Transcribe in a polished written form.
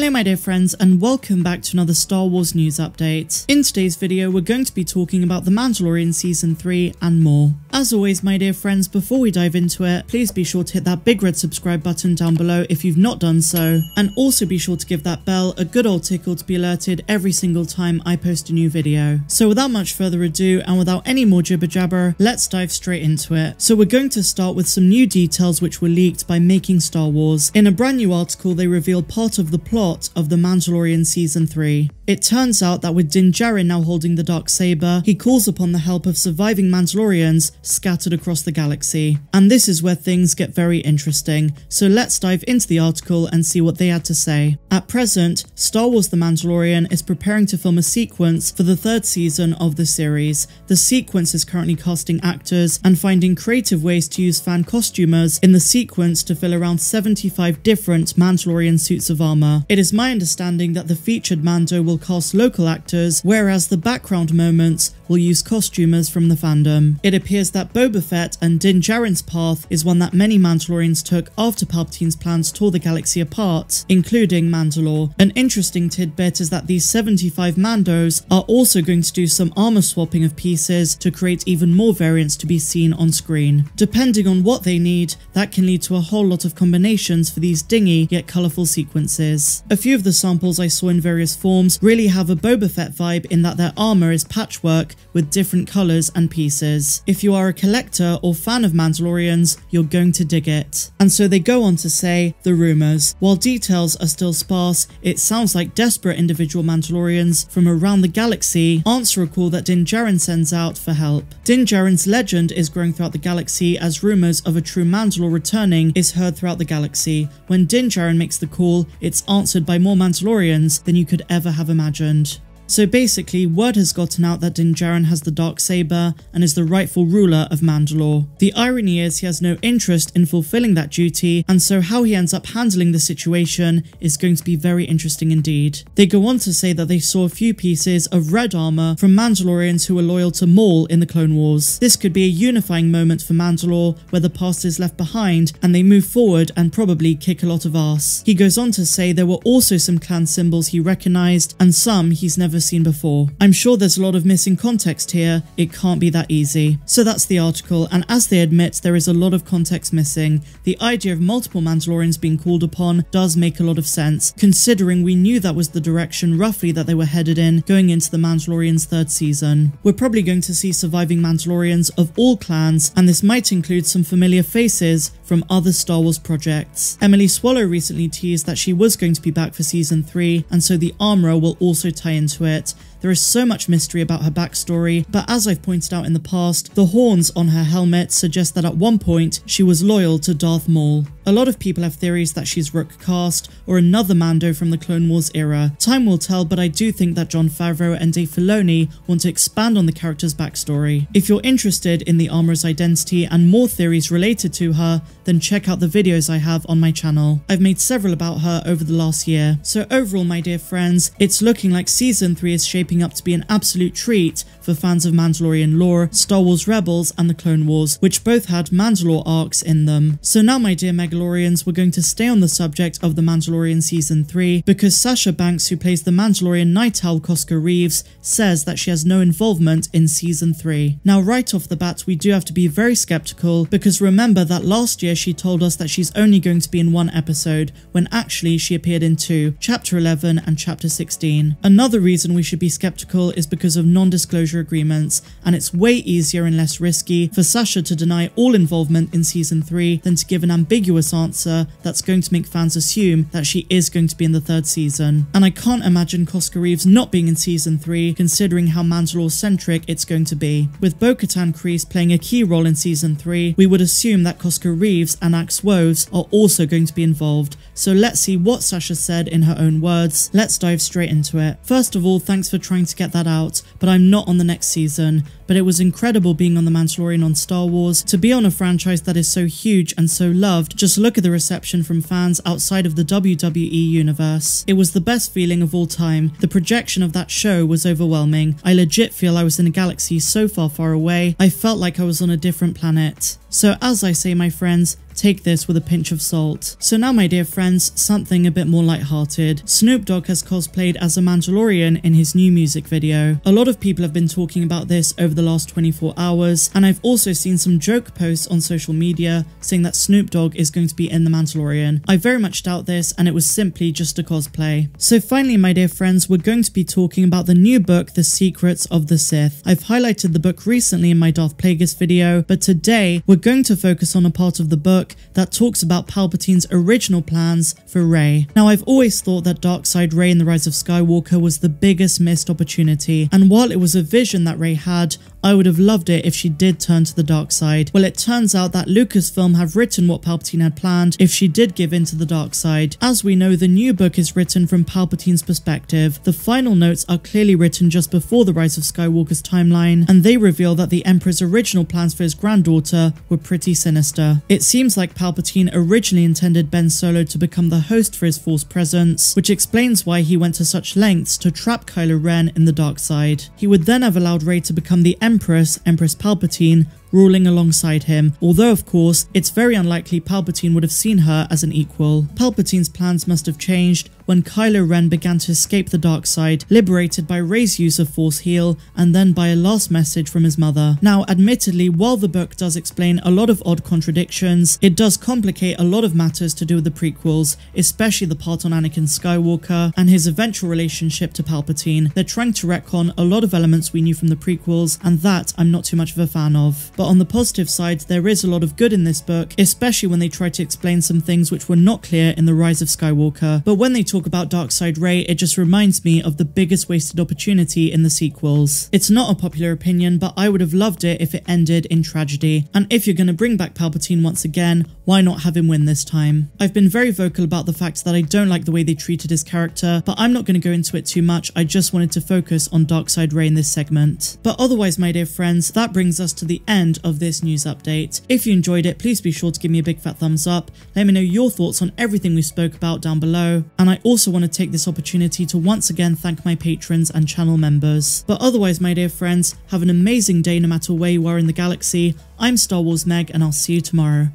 Hello my dear friends, and welcome back to another Star Wars news update. In today's video we're going to be talking about The Mandalorian Season 3 and more. As always my dear friends, before we dive into it, please be sure to hit that big red subscribe button down below if you've not done so, and also be sure to give that bell a good old tickle to be alerted every single time I post a new video. So without much further ado and without any more jibber jabber, let's dive straight into it. So we're going to start with some new details which were leaked by Making Star Wars. In a brand new article they reveal part of the plot of The Mandalorian Season 3. It turns out that with Din Djarin now holding the Darksaber, he calls upon the help of surviving Mandalorians scattered across the galaxy. And this is where things get very interesting, so let's dive into the article and see what they had to say. At present, Star Wars The Mandalorian is preparing to film a sequence for the third season of the series. The sequence is currently casting actors and finding creative ways to use fan costumers in the sequence to fill around 75 different Mandalorian suits of armor. It is my understanding that the featured Mando will cast local actors, whereas the background moments will use costumers from the fandom. It appears that Boba Fett and Din Djarin's path is one that many Mandalorians took after Palpatine's plans tore the galaxy apart, including Mandalore. An interesting tidbit is that these 75 Mandos are also going to do some armor swapping of pieces to create even more variants to be seen on screen. Depending on what they need, that can lead to a whole lot of combinations for these dingy yet colourful sequences. A few of the samples I saw in various forms really have a Boba Fett vibe in that their armor is patchwork with different colours and pieces. If you are a collector or fan of Mandalorians, you're going to dig it. And so they go on to say, the rumours. While details are still sparse, it sounds like desperate individual Mandalorians from around the galaxy answer a call that Din Djarin sends out for help. Din Djarin's legend is growing throughout the galaxy as rumours of a true Mandalore returning is heard throughout the galaxy. When Din Djarin makes the call, it's answered by more Mandalorians than you could ever have imagined. So basically, word has gotten out that Din Djarin has the Darksaber and is the rightful ruler of Mandalore. The irony is he has no interest in fulfilling that duty, and so how he ends up handling the situation is going to be very interesting indeed. They go on to say that they saw a few pieces of red armor from Mandalorians who were loyal to Maul in the Clone Wars. This could be a unifying moment for Mandalore where the past is left behind and they move forward and probably kick a lot of ass. He goes on to say there were also some clan symbols he recognized and some he's never seen before. I'm sure there's a lot of missing context here, it can't be that easy. So that's the article, and as they admit, there is a lot of context missing. The idea of multiple Mandalorians being called upon does make a lot of sense, considering we knew that was the direction roughly that they were headed in going into the Mandalorian's third season. We're probably going to see surviving Mandalorians of all clans, and this might include some familiar faces from other Star Wars projects. Emily Swallow recently teased that she was going to be back for season 3, and so the armorer will also tie into it. There is so much mystery about her backstory, but as I've pointed out in the past, the horns on her helmet suggest that at one point she was loyal to Darth Maul. A lot of people have theories that she's Rook cast or another Mando from the Clone Wars era. Time will tell, but I do think that Jon Favreau and Dave Filoni want to expand on the character's backstory. If you're interested in the armorer's identity and more theories related to her, then check out the videos I have on my channel. I've made several about her over the last year. So overall, my dear friends, it's looking like season 3 is shaping up to be an absolute treat for fans of Mandalorian lore, Star Wars Rebels and the Clone Wars, which both had Mandalore arcs in them. So now my dear Megalorians, we're going to stay on the subject of The Mandalorian Season 3 because Sasha Banks, who plays the Mandalorian Nite Owl Koska Reeves, says that she has no involvement in Season 3. Now right off the bat we do have to be very skeptical because remember that last year she told us that she's only going to be in one episode when actually she appeared in 2, Chapter 11 and Chapter 16. Another reason we should be skeptical is because of non-disclosure agreements, and it's way easier and less risky for Sasha to deny all involvement in season 3 than to give an ambiguous answer that's going to make fans assume that she is going to be in the third season. And I can't imagine Koska Reeves not being in season 3 considering how Mandalore-centric it's going to be. With Bo-Katan Kryze playing a key role in season 3, we would assume that Koska Reeves and Axe Woves are also going to be involved. So let's see what Sasha said in her own words. Let's dive straight into it. First of all, thanks for trying to get that out, but I'm not on the next season. But it was incredible being on The Mandalorian on Star Wars. To be on a franchise that is so huge and so loved, just look at the reception from fans outside of the WWE universe. It was the best feeling of all time. The projection of that show was overwhelming. I legit feel I was in a galaxy so far away, I felt like I was on a different planet. So as I say, my friends, take this with a pinch of salt. So now, my dear friends, something a bit more lighthearted. Snoop Dogg has cosplayed as a Mandalorian in his new music video. A lot of people have been talking about this over the last 24 hours, and I've also seen some joke posts on social media saying that Snoop Dogg is going to be in The Mandalorian. I very much doubt this, and it was simply just a cosplay. So finally, my dear friends, we're going to be talking about the new book, The Secrets of the Sith. I've highlighted the book recently in my Darth Plagueis video, but today we're going to focus on a part of the book that talks about Palpatine's original plans for Rey. Now, I've always thought that Dark Side Rey in The Rise of Skywalker was the biggest missed opportunity, and while it was a vision that Rey had, I would have loved it if she did turn to the dark side. Well, it turns out that Lucasfilm have written what Palpatine had planned if she did give in to the dark side. As we know, the new book is written from Palpatine's perspective. The final notes are clearly written just before the Rise of Skywalker's timeline, and they reveal that the Emperor's original plans for his granddaughter were pretty sinister. It seems like Palpatine originally intended Ben Solo to become the host for his Force presence, which explains why he went to such lengths to trap Kylo Ren in the dark side. He would then have allowed Rey to become the Empress Palpatine, ruling alongside him, although of course it's very unlikely Palpatine would have seen her as an equal. Palpatine's plans must have changed when Kylo Ren began to escape the dark side, liberated by Rey's use of Force Heal and then by a last message from his mother. Now, admittedly, while the book does explain a lot of odd contradictions, it does complicate a lot of matters to do with the prequels, especially the part on Anakin Skywalker and his eventual relationship to Palpatine. They're trying to retcon a lot of elements we knew from the prequels, and that I'm not too much of a fan of. But on the positive side, there is a lot of good in this book, especially when they try to explain some things which were not clear in The Rise of Skywalker. But when they talk about Dark Side Rey, it just reminds me of the biggest wasted opportunity in the sequels. It's not a popular opinion, but I would have loved it if it ended in tragedy. And if you're going to bring back Palpatine once again, why not have him win this time? I've been very vocal about the fact that I don't like the way they treated his character, but I'm not going to go into it too much. I just wanted to focus on Dark Side Rey in this segment. But otherwise, my dear friends, that brings us to the end of this news update. If you enjoyed it, please be sure to give me a big fat thumbs up. Let me know your thoughts on everything we spoke about down below. And I also want to take this opportunity to once again thank my patrons and channel members. But otherwise, my dear friends, have an amazing day no matter where you are in the galaxy. I'm Star Wars Meg, and I'll see you tomorrow.